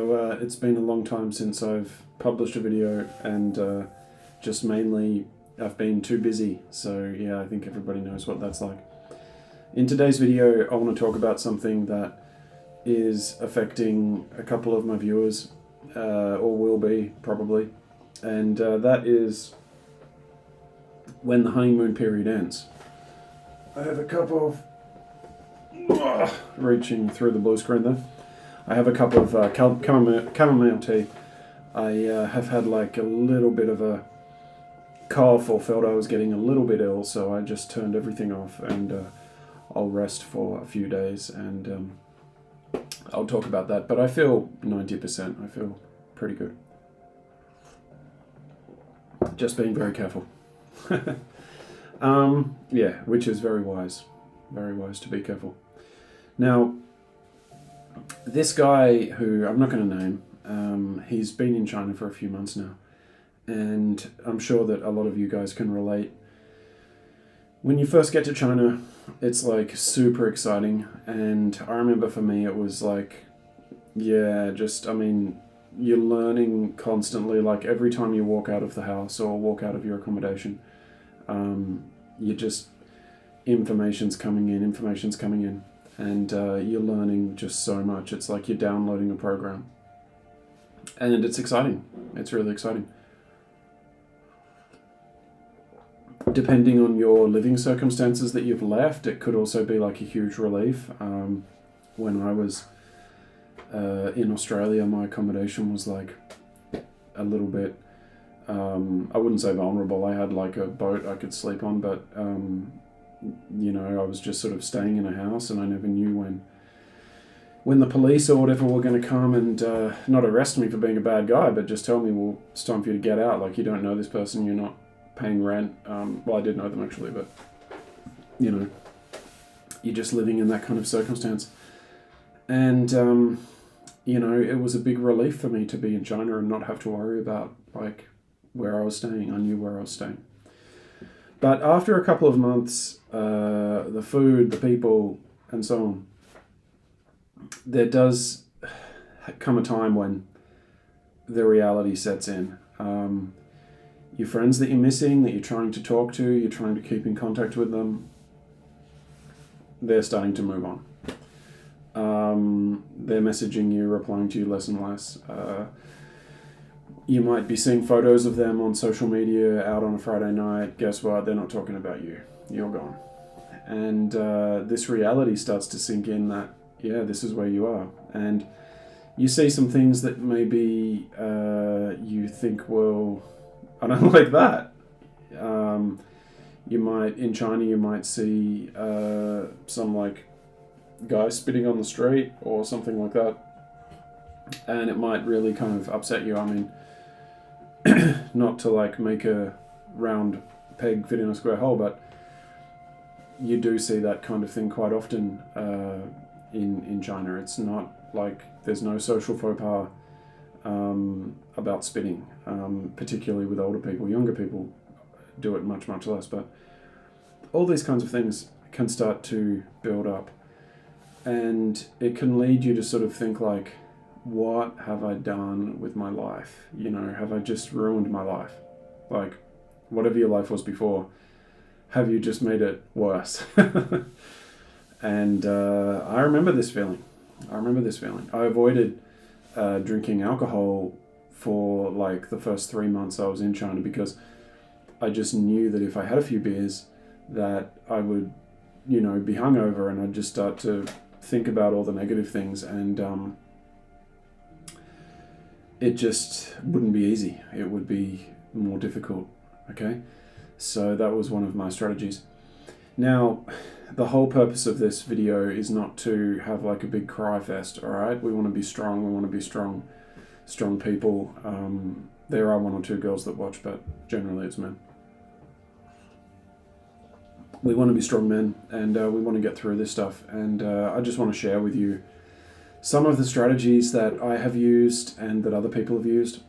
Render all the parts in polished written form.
It's been a long time since I've published a video, and just mainly I've been too busy. So yeah, I think everybody knows what that's like. In today's video, I want to talk about something that is affecting a couple of my viewers, or will be probably, and that is when the honeymoon period ends. I have a cup of reaching through the blue screen there. I have a cup of chamomile tea. I have had like a little bit of a cough, or felt I was getting a little bit ill, so I just turned everything off, and I'll rest for a few days, and I'll talk about that. But I feel 90%. I feel pretty good. Just being very careful. Yeah, which is very wise. Very wise to be careful. Now, this guy, who I'm not going to name, he's been in China for a few months now, and I'm sure that a lot of you guys can relate. When you first get to China, it's like super exciting, and I remember for me it was like, yeah, you're learning constantly. Like every time you walk out of the house or walk out of your accommodation, information's coming in, and you're learning just so much. It's like you're downloading a program, and it's exciting. It's really exciting. Depending on your living circumstances that you've left, it could also be like a huge relief. When I was in Australia, my accommodation was like a little bit, I wouldn't say vulnerable. I had like a boat I could sleep on, but I was just sort of staying in a house, and I never knew when the police or whatever were going to come and not arrest me for being a bad guy, but just tell me, well, it's time for you to get out. Like, you don't know this person, you're not paying rent. Well, I did know them actually, but you're just living in that kind of circumstance. And it was a big relief for me to be in China and not have to worry about like where I was staying. I knew where I was staying. But after a couple of months, the food, the people, and so on, there does come a time when the reality sets in. Your friends that you're missing, that you're trying to talk to, you're trying to keep in contact with them, they're starting to move on. They're messaging you, replying to you less and less. You might be seeing photos of them on social media out on a Friday night. Guess what? They're not talking about you. You're gone. And this reality starts to sink in that, yeah, this is where you are. And you see some things that maybe you think, well, I don't like that. In China, you might see some like guy spitting on the street or something like that. And it might really kind of upset you. I mean, not to like make a round peg fit in a square hole, but you do see that kind of thing quite often in China. It's not like there's no social faux pas about spitting, particularly with older people. Younger people do it much, much less, but all these kinds of things can start to build up, and it can lead you to sort of think like, what have I done with my life? Have I just ruined my life? Like, whatever your life was before, have you just made it worse? And I remember this feeling. I avoided drinking alcohol for like the first 3 months I was in China, because I just knew that if I had a few beers, that I would, be hungover, and I'd just start to think about all the negative things, and it just wouldn't be easy. It would be more difficult. Okay, so that was one of my strategies. Now, the whole purpose of this video is not to have like a big cry fest, all right? We want to be strong. We want to be strong people. There are one or two girls that watch, but generally it's men. We want to be strong men, and we want to get through this stuff. And I just want to share with you some of the strategies that I have used and that other people have used.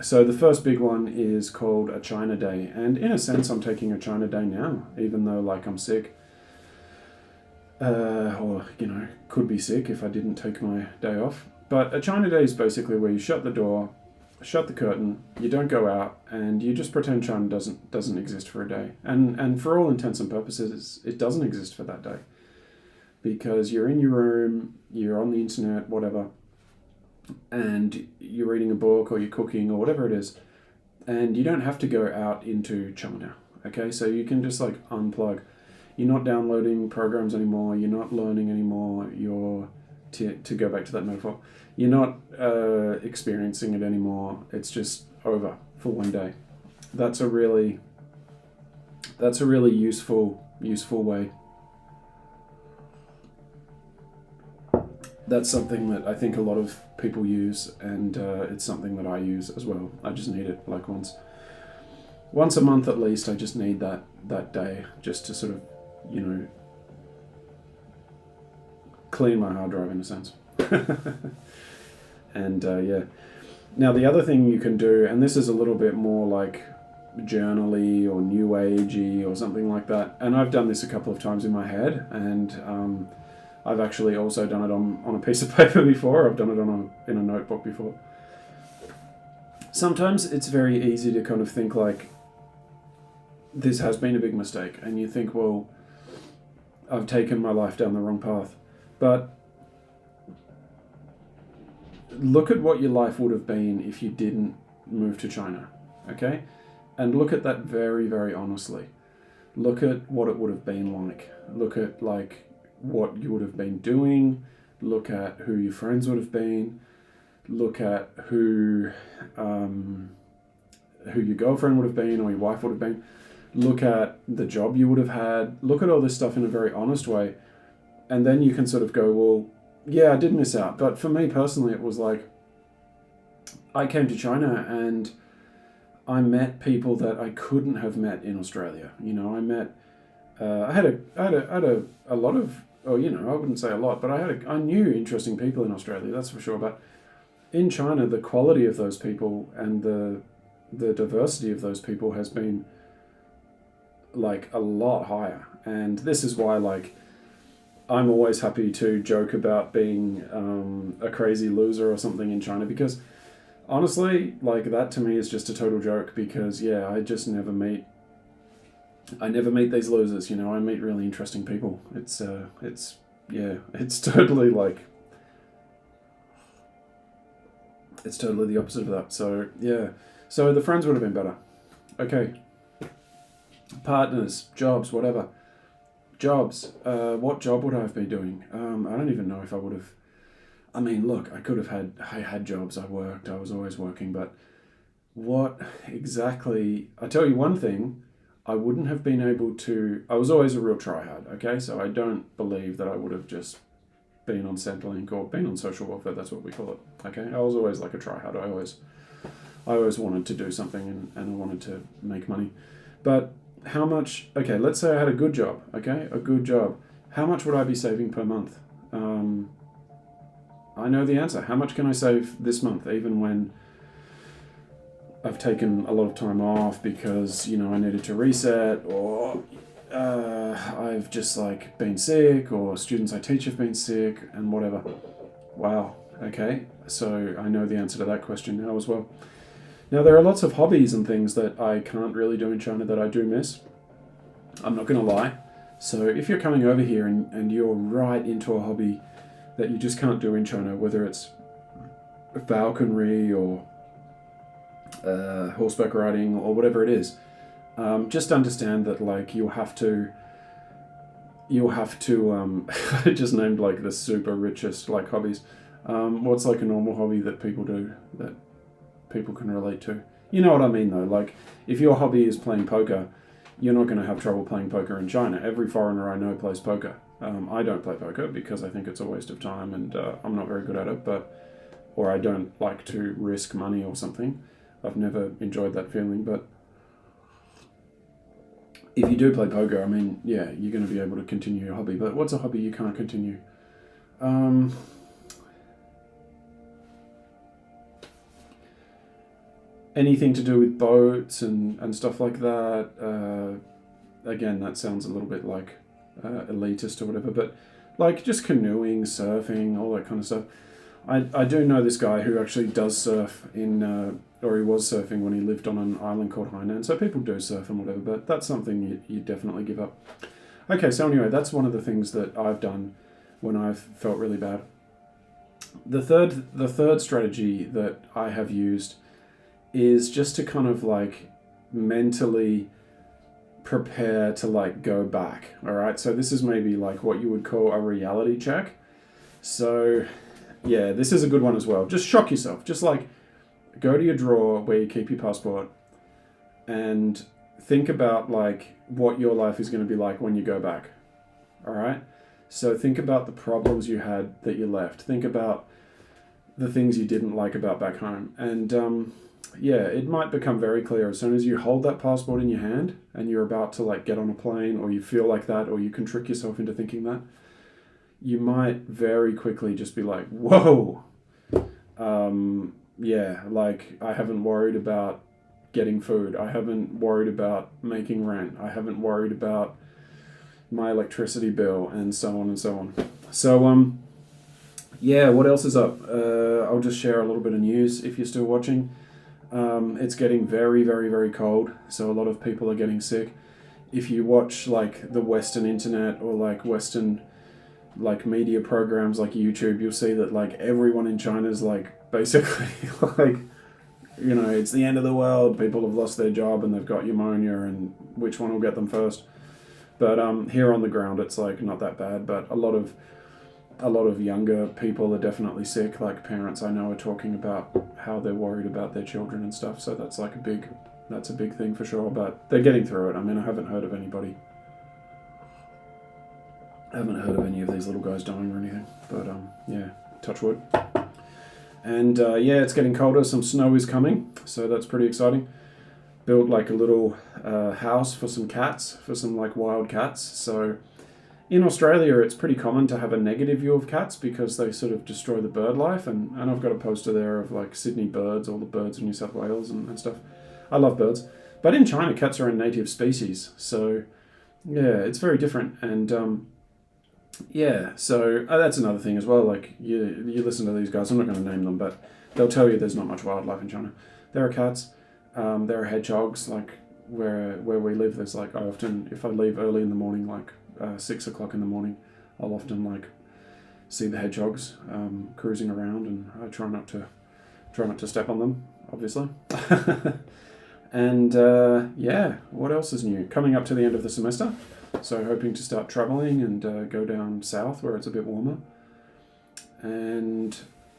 So the first big one is called a China Day. And in a sense, I'm taking a China Day now, even though like I'm sick. Or, could be sick if I didn't take my day off. But a China day is basically where you shut the door, shut the curtain, you don't go out, and you just pretend China doesn't exist for a day. And for all intents and purposes, it doesn't exist for that day. Because you're in your room, you're on the internet, whatever, and you're reading a book or you're cooking or whatever it is, and you don't have to go out into China, okay? So you can just like unplug. You're not downloading programs anymore, you're not learning anymore, to go back to that metaphor, you're not experiencing it anymore, it's just over for one day. That's a really useful way. That's something that I think a lot of people use, and it's something that I use as well. I just need it like once a month at least. I just need that day just to sort of, clean my hard drive in a sense. And yeah. Now the other thing you can do, and this is a little bit more like journal-y or new agey or something like that, and I've done this a couple of times in my head, and I've actually also done it on a piece of paper before. I've done it in a notebook before. Sometimes it's very easy to kind of think like, this has been a big mistake, and you think, well, I've taken my life down the wrong path. But look at what your life would have been if you didn't move to China, okay? And look at that very, very honestly. Look at what it would have been like. Look at like what you would have been doing. Look at who your friends would have been. Look at who your girlfriend would have been or your wife would have been. Look at the job you would have had. Look at all this stuff in a very honest way. And then you can sort of go, well, yeah, I did miss out. But for me personally, it was like, I came to China and I met people that I couldn't have met in Australia. I met, I had a lot of, I wouldn't say a lot, but I knew interesting people in Australia, that's for sure. But in China, the quality of those people and the diversity of those people has been like a lot higher. And this is why, like, I'm always happy to joke about being a crazy loser or something in China, because honestly, like, that to me is just a total joke, because yeah, I never meet these losers, I meet really interesting people. It's totally like, it's totally the opposite of that. So yeah, so the friends would have been better. Okay. Partners, jobs, whatever. Jobs. What job would I have been doing? I don't even know if I would have. I mean, look, I had jobs, I worked, I was always working, but what exactly, I tell you one thing, I wouldn't have been able to, I was always a real tryhard, okay? So I don't believe that I would have just been on Centrelink or been on social welfare, that's what we call it, okay? I was always like a tryhard, I always wanted to do something and I wanted to make money. But how much, okay, let's say I had a good job, okay? A good job. How much would I be saving per month? I know the answer. How much can I save this month, even when I've taken a lot of time off because, I needed to reset, or I've just like been sick, or students I teach have been sick, and whatever. Wow, okay. So I know the answer to that question now as well. Now, there are lots of hobbies and things that I can't really do in China that I do miss. I'm not going to lie. So if you're coming over here and you're right into a hobby that you just can't do in China, whether it's falconry or horseback riding or whatever it is, just understand that like you'll have to I just named like the super richest like hobbies. What's like a normal hobby that people do that people can relate to? You know what I mean though, like if your hobby is playing poker, you're not going to have trouble playing poker in China. Every foreigner I know plays poker. I don't play poker because I think it's a waste of time and I'm not very good at it, or I don't like to risk money or something. I've never enjoyed that feeling, but if you do play poker, I mean, yeah, you're going to be able to continue your hobby. But what's a hobby you can't continue? Anything to do with boats and stuff like that. Again, that sounds a little bit like elitist or whatever, but like just canoeing, surfing, all that kind of stuff. I do know this guy who actually does surf or he was surfing when he lived on an island called Hainan. So people do surf and whatever, but that's something you definitely give up. Okay, so anyway, that's one of the things that I've done when I've felt really bad. The third strategy that I have used is just to kind of like mentally prepare to like go back. All right, so this is maybe like what you would call a reality check. So yeah, this is a good one as well. Just shock yourself. Just like go to your drawer where you keep your passport and think about like what your life is going to be like when you go back. All right, so think about the problems you had that you left. Think about the things you didn't like about back home. And yeah, it might become very clear as soon as you hold that passport in your hand and you're about to like get on a plane, or you feel like that, or you can trick yourself into thinking that. You might very quickly just be like, whoa, yeah, like I haven't worried about getting food. I haven't worried about making rent. I haven't worried about my electricity bill, and so on and so on. So, yeah, what else is up? I'll just share a little bit of news if you're still watching. It's getting very, very, very cold, so a lot of people are getting sick. If you watch like the Western internet or like Western like media programs like YouTube, you'll see that like everyone in China is like basically like, you know, it's the end of the world. People have lost their job and they've got pneumonia, and which one will get them first? But here on the ground, it's like not that bad. But a lot of younger people are definitely sick. Like parents I know are talking about how they're worried about their children and stuff. So that's like a big thing for sure. But they're getting through it. I mean, I haven't heard of any of these little guys dying or anything. But yeah, touch wood. And yeah, it's getting colder. Some snow is coming, so that's pretty exciting. Built like a little house for some cats, for some like wild cats. So in Australia, it's pretty common to have a negative view of cats because they sort of destroy the bird life. And I've got a poster there of like Sydney birds, all the birds in New South Wales and stuff. I love birds. But in China, cats are a native species. So yeah, it's very different. And yeah, so that's another thing as well. Like you listen to these guys, I'm not going to name them, but they'll tell you there's not much wildlife in China. There are cats, there are hedgehogs. Like where we live, there's like if I leave early in the morning, like 6 o'clock in the morning, I'll often like see the hedgehogs cruising around, and I try not to step on them, obviously. And yeah, what else is new? Coming up to the end of the semester. So hoping to start traveling and go down south where it's a bit warmer. And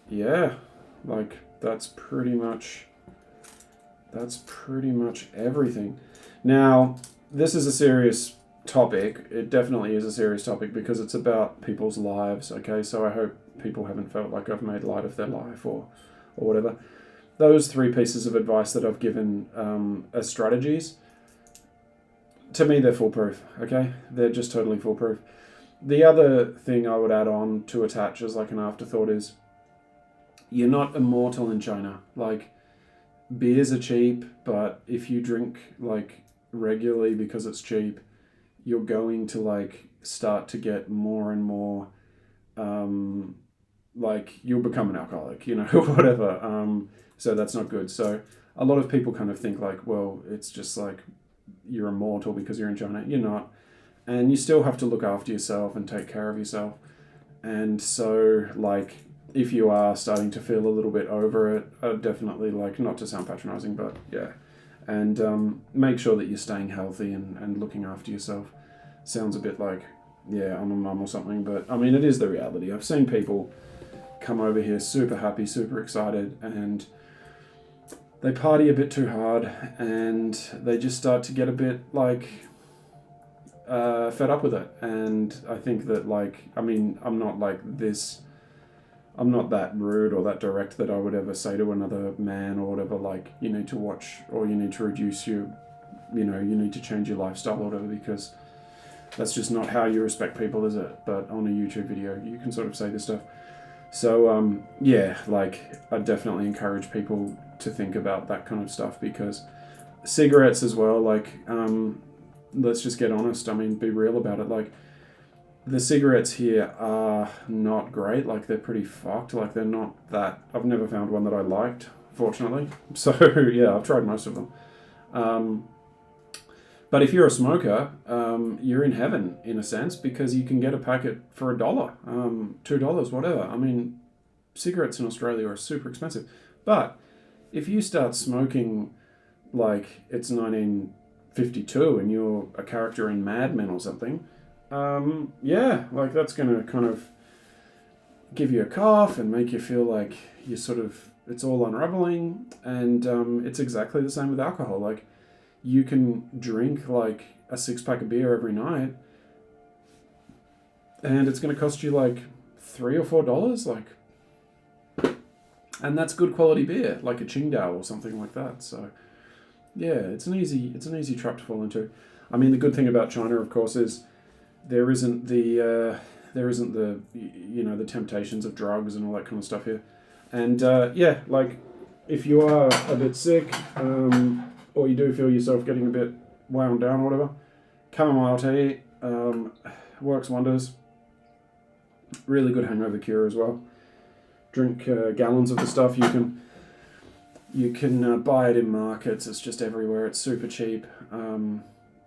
yeah, like that's pretty much everything. Now, this is a serious topic. It definitely is a serious topic because it's about people's lives, okay? So I hope people haven't felt like I've made light of their life or whatever. Those 3 pieces of advice that I've given as strategies, to me, they're foolproof, okay? They're just totally foolproof. The other thing I would add on to attach as like an afterthought is you're not immortal in China. Like, beers are cheap, but if you drink like regularly because it's cheap, you're going to like start to get more and more like you'll become an alcoholic, you know, whatever. So that's not good. So a lot of people kind of think like, well, it's just like you're immortal because you're in China. You're not. And you still have to look after yourself and take care of yourself. And so, like, if you are starting to feel a little bit over it, definitely, like, not to sound patronizing, but yeah. And make sure that you're staying healthy and looking after yourself. Sounds a bit like, yeah, I'm a mum or something, but I mean, it is the reality. I've seen people come over here super happy, super excited, and they party a bit too hard, and they just start to get a bit, like, fed up with it. And I think that, like, I mean, I'm not that rude or that direct that I would ever say to another man or whatever, like, you need to watch or you need to reduce you need to change your lifestyle or whatever, because that's just not how you respect people, is it? But on a YouTube video, you can sort of say this stuff. So, yeah, like, I definitely encourage people to think about that kind of stuff, because cigarettes as well, like, let's just get honest. I mean, be real about it. Like, The cigarettes here are not great. Like, they're pretty fucked. Like, they're not that... I've never found one that I liked, fortunately. So, yeah, I've tried most of them. But if you're a smoker, you're in heaven, in a sense, because you can get a packet for $1, $2, whatever. I mean, cigarettes in Australia are super expensive. But if you start smoking like it's 1952 and you're a character in Mad Men or something, yeah, like that's going to kind of give you a cough and make you feel like you sort of, it's all unraveling. And it's exactly the same with alcohol. Like, you can drink like a 6-pack of beer every night and it's going to cost you like $3 or $4, like, and that's good quality beer, like a Qingdao or something like that. So yeah, it's an easy trap to fall into. I mean, the good thing about China, of course, is there isn't the the temptations of drugs and all that kind of stuff here. And yeah, like, if you are a bit sick, or you do feel yourself getting a bit wound down or whatever, chamomile tea works wonders. Really good hangover cure as well. Drink gallons of the stuff. You can buy it in markets. It's just everywhere. It's super cheap, and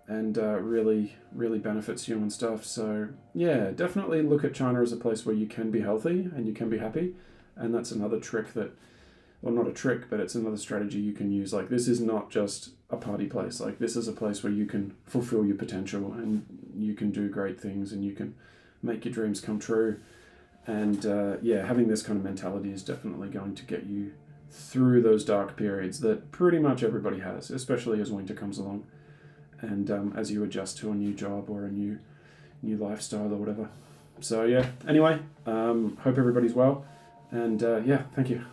really benefits you and stuff. So yeah, definitely look at China as a place where you can be healthy and you can be happy. And that's another trick that, well, not a trick, but it's another strategy you can use. Like, this is not just a party place. Like, this is a place where you can fulfill your potential and you can do great things and you can make your dreams come true. And yeah, having this kind of mentality is definitely going to get you through those dark periods that pretty much everybody has, especially as winter comes along and as you adjust to a new job or a new lifestyle or whatever. So yeah, anyway, hope everybody's well. And yeah, thank you.